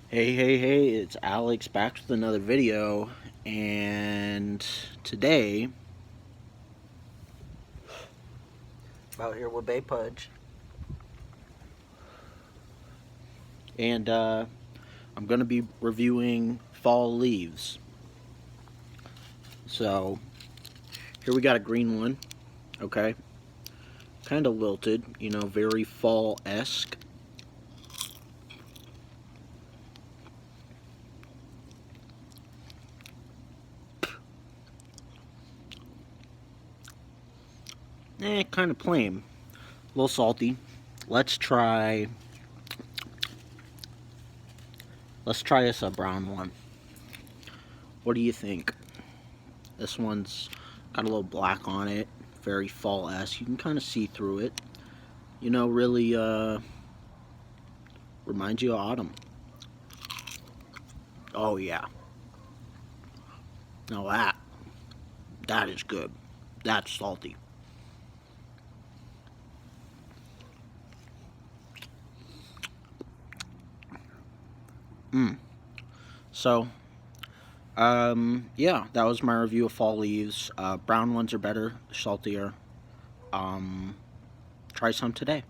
Hey, it's Alex back with another video, and today, out here with Bay Pudge, and I'm going to be reviewing fall leaves. So, here we got a green one, okay? Kind of wilted, very fall-esque. Kind of plain. A little salty. Let's try us a brown one. What do you think? This one's got a little black on it, very fall-esque. You can kind of see through it. Really reminds you of autumn. Oh yeah. Now that is good. That's salty. So, yeah, that was my review of fall leaves. Brown ones are better, saltier. Try some today.